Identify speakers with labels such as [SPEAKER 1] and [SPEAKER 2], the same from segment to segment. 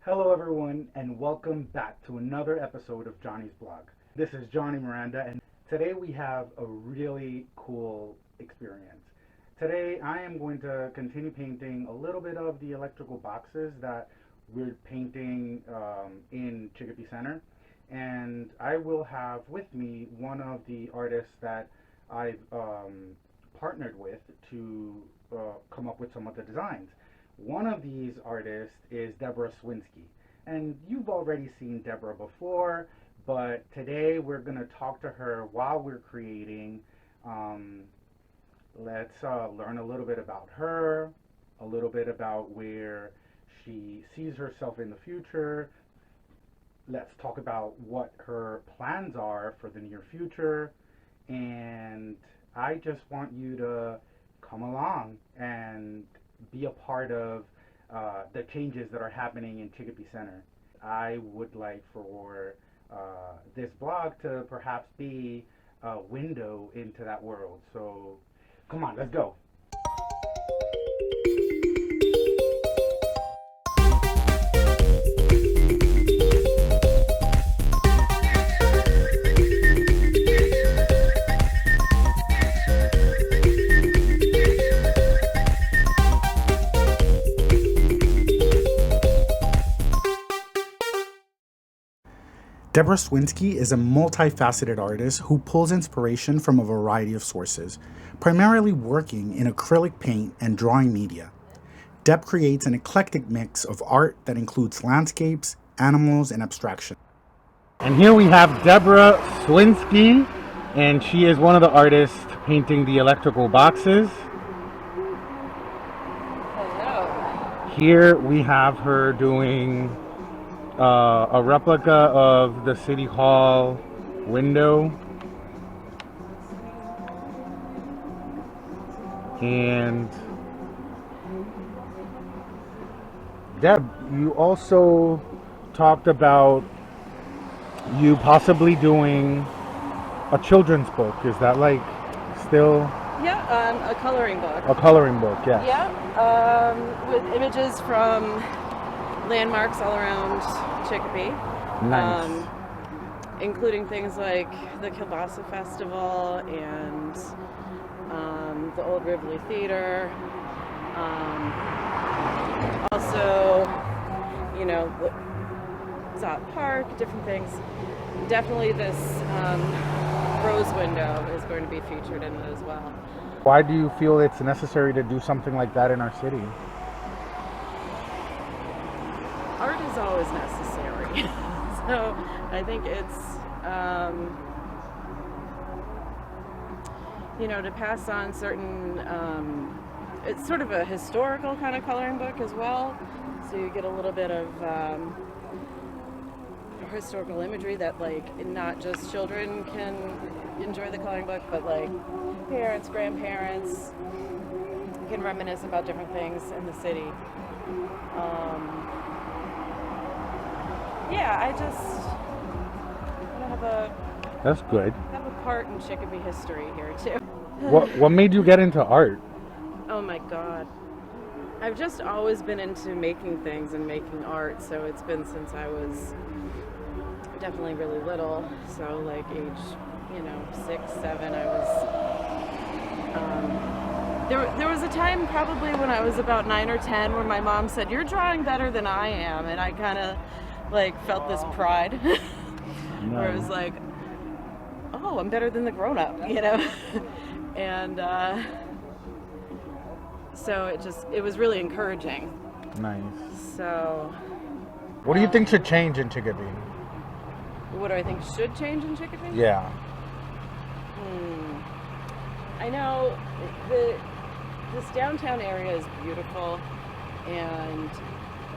[SPEAKER 1] Hello, everyone, and welcome back to another episode of Johnny's Blog. This is Johnny Miranda, and today we have a really cool experience. Today, I am going to continue painting a little bit of the electrical boxes that we're painting in Chicopee Center, and I will have with me one of the artists that I've partnered with to come up with some of the designs. One of these artists is Debra Swinski. And you've already seen Debra before, but today we're going to talk to her while we're creating. Um, let's learn a little bit about her, a little bit about where she sees herself in the future. Let's talk about what her plans are for the near future. And I just want you to come along and be a part of the changes that are happening in Chicopee Center. I would like for this blog to perhaps be a window into that world. So come on, let's go. Debra Swinski is a multifaceted artist who pulls inspiration from a variety of sources, primarily working in acrylic paint and drawing media. Deb creates an eclectic mix of art that includes landscapes, animals, and abstraction. And here we have Debra Swinski, and she is one of the artists painting the electrical boxes.
[SPEAKER 2] Hello.
[SPEAKER 1] Here we have her doing a replica of the City Hall window, and Deb, you also talked about you possibly doing a children's book. Is that like still
[SPEAKER 2] Yeah, a coloring book.
[SPEAKER 1] a coloring book? Yes.
[SPEAKER 2] Yeah, with images from landmarks all around Chicopee.
[SPEAKER 1] Nice.
[SPEAKER 2] Including things like the Kielbasa Festival and the Old Rivoli Theater. Also, Zott Park, different things. Definitely this rose window is going to be featured in it as well.
[SPEAKER 1] Why do you feel it's necessary to do something like that in our city?
[SPEAKER 2] Art is always necessary. So I think it's, to pass on certain, it's sort of a historical kind of coloring book as well. So you get a little bit of historical imagery that not just children can enjoy the coloring book, but parents, grandparents can reminisce about different things in the city. I
[SPEAKER 1] That's good.
[SPEAKER 2] have a part in Chicopee history here too.
[SPEAKER 1] What made you get into art?
[SPEAKER 2] Oh my God. I've just always been into making things and making art, so it's been since I was definitely really little. So age, 6, 7, I was, there was a time probably when I was about 9 or 10 where my mom said, "You're drawing better than I am," and I kind of felt this pride where it was like, oh, I'm better than the grown-up, and so it was really encouraging.
[SPEAKER 1] Nice.
[SPEAKER 2] So
[SPEAKER 1] What do you think should change in Chicopee?
[SPEAKER 2] what do I think should change in Chicopee?
[SPEAKER 1] Yeah.
[SPEAKER 2] I know this downtown area is beautiful, and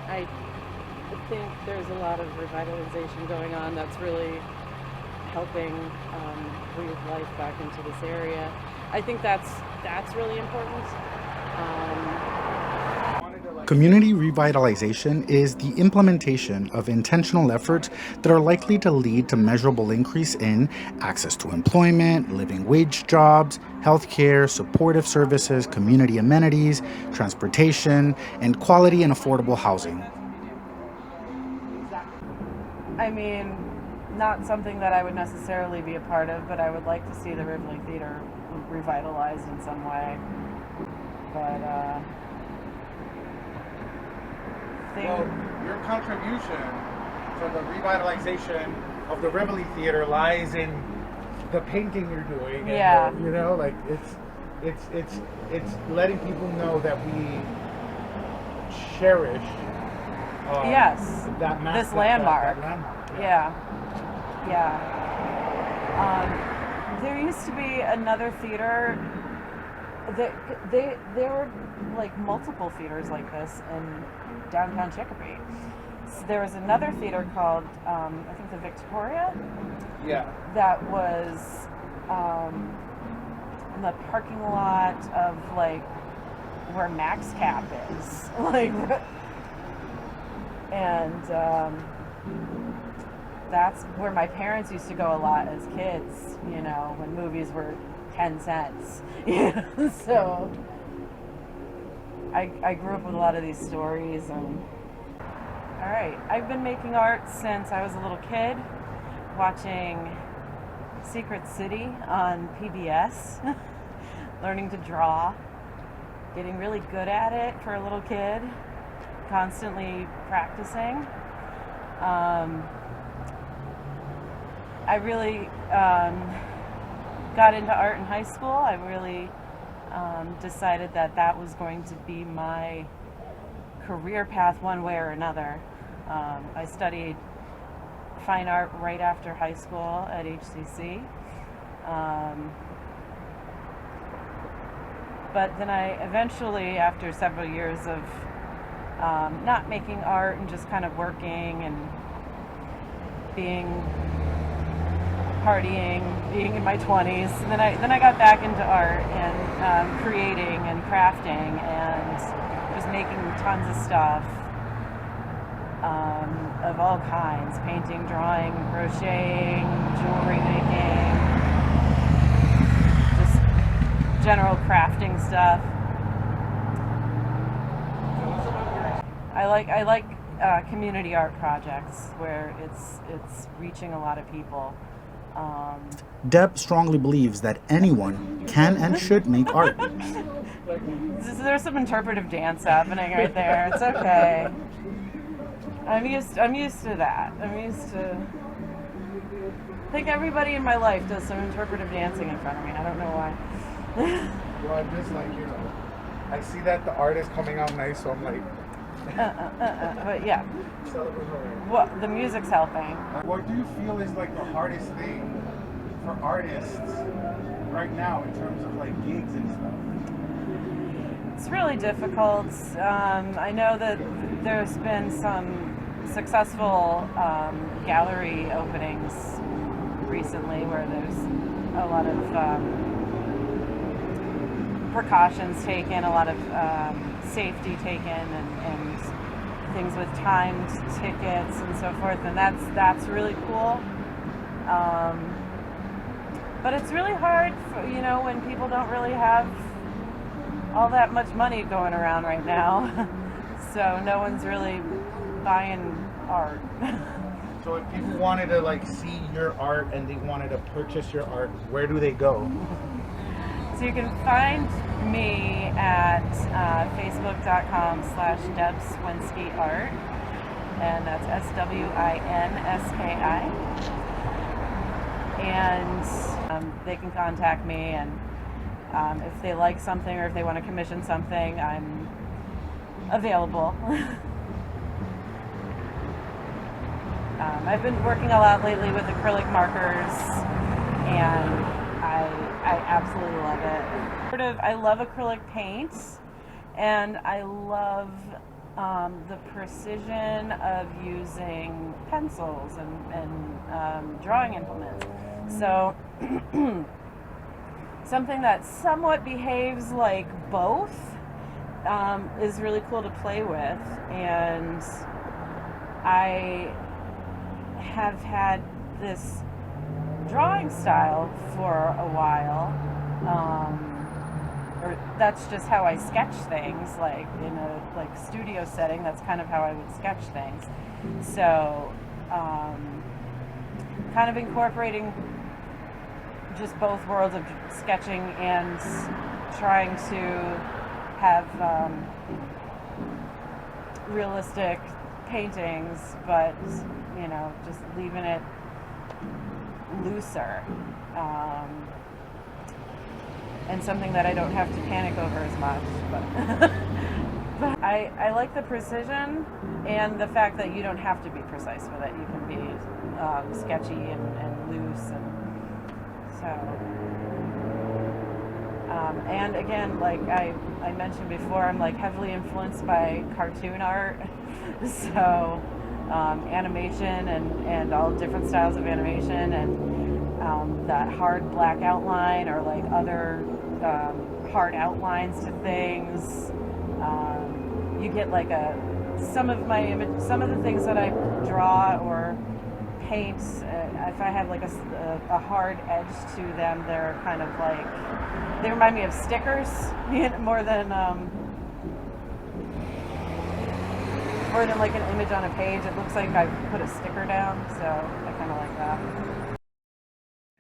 [SPEAKER 2] I think there's a lot of revitalization going on that's really helping breathe life back into this area. I think that's really important.
[SPEAKER 1] Community revitalization is the implementation of intentional efforts that are likely to lead to measurable increase in access to employment, living wage jobs, healthcare, supportive services, community amenities, transportation, and quality and affordable housing.
[SPEAKER 2] I mean, not something that I would necessarily be a part of, but I would like to see the Rivoli Theater revitalized in some way. But,
[SPEAKER 1] well, your contribution for the revitalization of the Rivoli Theater lies in the painting you're doing.
[SPEAKER 2] Yeah.
[SPEAKER 1] And, you know, like it's letting people know that we cherish.
[SPEAKER 2] Yes.
[SPEAKER 1] That
[SPEAKER 2] this landmark.
[SPEAKER 1] That landmark.
[SPEAKER 2] Yeah. There used to be another theater. There were like multiple theaters like this in downtown Chicopee. So there was another theater called, I think, the Victoria.
[SPEAKER 1] Yeah.
[SPEAKER 2] That was in the parking lot of like where Max Cap is, like, and that's where my parents used to go a lot as kids. You know, when movies were 10 cents. So I grew up with a lot of these stories. And all right, I've been making art since I was a little kid, watching Secret City on PBS, learning to draw, getting really good at it for a little kid, constantly practicing. I really got into art in high school. I really decided that that was going to be my career path one way or another. I studied fine art right after high school at HCC. But then I eventually, after several years of not making art and just kind of working and partying, being in my 20s, and then I got back into art and creating and crafting and just making tons of stuff of all kinds: painting, drawing, crocheting, jewelry making, just general crafting stuff. I like community art projects where it's reaching a lot of people.
[SPEAKER 3] Deb strongly believes that anyone can and should make art.
[SPEAKER 2] There's some interpretive dance happening right there. It's okay. I'm used to that. I think everybody in my life does some interpretive dancing in front of me. I don't know why.
[SPEAKER 1] Well, I'm just like, you know, I see that the art is coming out nice, so I'm like.
[SPEAKER 2] But yeah. Well, the music's helping.
[SPEAKER 1] What do you feel is like the hardest thing for artists right now in terms of like gigs and stuff?
[SPEAKER 2] It's really difficult. I know that there's been some successful gallery openings recently where there's a lot of precautions taken, a lot of safety taken, and things with timed tickets and so forth, and that's really cool. But it's really hard for, you know, when people don't really have all that much money going around right now. So no one's really buying art.
[SPEAKER 1] So if people wanted to like see your art and they wanted to purchase your art, where do they go?
[SPEAKER 2] So you can find me at facebook.com/Deb Swinski Art, and that's SWINSKI. And they can contact me, and if they like something or if they want to commission something, I'm available. I've been working a lot lately with acrylic markers, and I absolutely love it. I love acrylic paints, and I love the precision of using pencils and drawing implements. So something that somewhat behaves like both is really cool to play with, and I have had this drawing style for a while, or that's just how I sketch things, like in a studio setting. That's kind of how I would sketch things. So kind of incorporating just both worlds of sketching and trying to have realistic paintings, but just leaving it looser, and something that I don't have to panic over as much. But but I like the precision and the fact that you don't have to be precise with it. You can be sketchy and loose, and so. And again, like I mentioned before, I'm like heavily influenced by cartoon art, so animation and all different styles of animation, and that hard black outline or like other hard outlines to things. You get like some of the things that I draw or paint, if I have like a hard edge to them, they're kind of like, they remind me of stickers more than like an image on a page. It looks like I put a sticker down, so I kind of like that.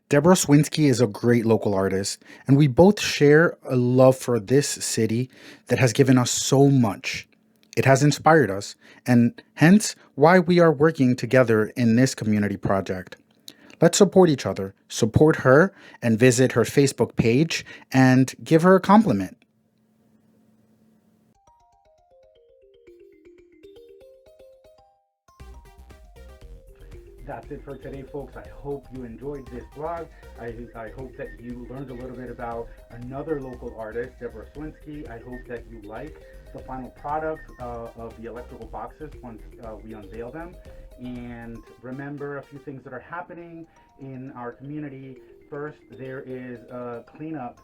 [SPEAKER 3] Debra Swinski is a great local artist, and we both share a love for this city that has given us so much. It has inspired us, and hence why we are working together in this community project. Let's support each other, support her, and visit her Facebook page and give her a compliment.
[SPEAKER 1] That's it for today, folks. I hope you enjoyed this vlog. I hope that you learned a little bit about another local artist, Debra Swinski. I hope that you like the final product of the electrical boxes once we unveil them. And remember a few things that are happening in our community. First, there is a cleanup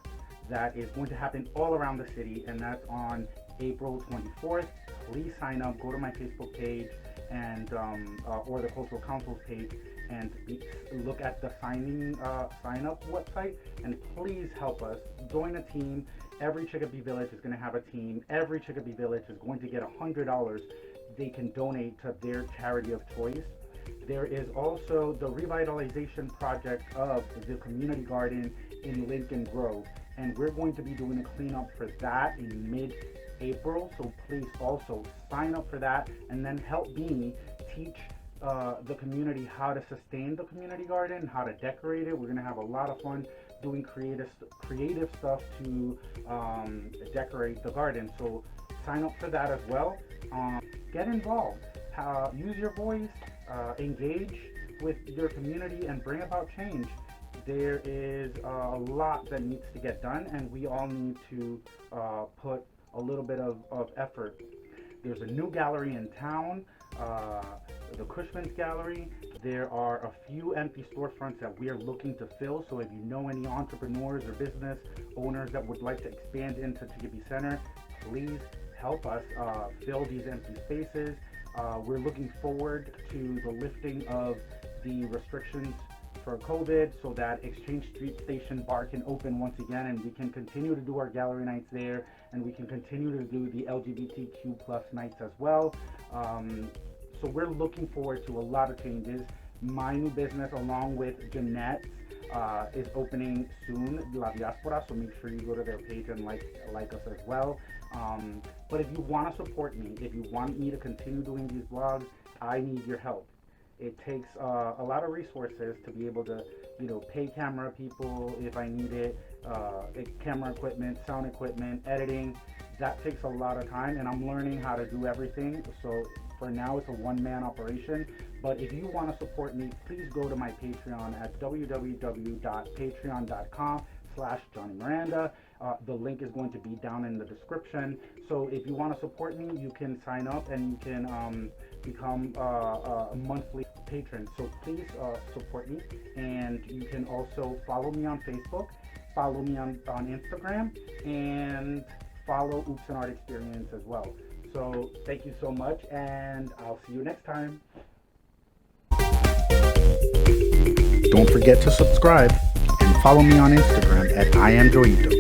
[SPEAKER 1] that is going to happen all around the city, and that's on April 24th. Please sign up, go to my Facebook page and or the Cultural Council's page and look at the sign up website, and please help us. Join a team. Every Chicopee Village is going to have a team. Every Chicopee Village is going to get $100 they can donate to their charity of choice. There is also the revitalization project of the community garden in Lincoln Grove, and we're going to be doing a cleanup for that in mid-April, so please also sign up for that and then help me teach the community how to sustain the community garden, how to decorate it. We're going to have a lot of fun doing creative stuff to decorate the garden, so sign up for that as well. Get involved, use your voice, engage with your community and bring about change. There is a lot that needs to get done, and we all need to put a little bit of effort. There's a new gallery in town, the Cushman's Gallery. There are a few empty storefronts that we are looking to fill, so if you know any entrepreneurs or business owners that would like to expand into Chicopee Center, please help us fill these empty spaces. We're looking forward to the lifting of the restrictions for COVID so that Exchange Street Station Bar can open once again, and we can continue to do our gallery nights there, and we can continue to do the LGBTQ plus nights as well. So we're looking forward to a lot of changes. My new business, along with Jeanette's, is opening soon, La Diaspora, so make sure you go to their page and like us as well. But if you want to support me, if you want me to continue doing these vlogs, I need your help. It takes a lot of resources to be able to, pay camera people if I need it, camera equipment, sound equipment, editing. That takes a lot of time, and I'm learning how to do everything. So for now, it's a one-man operation. But if you want to support me, please go to my Patreon at www.patreon.com/Johnny Miranda. The link is going to be down in the description. So if you want to support me, you can sign up and you can become a monthly patron. So please support me, and you can also follow me on Facebook, follow me on Instagram, and follow Oops and Art Experience as well. So thank you so much, and I'll see you next time.
[SPEAKER 3] Don't forget to subscribe and follow me on Instagram at IamJoyito.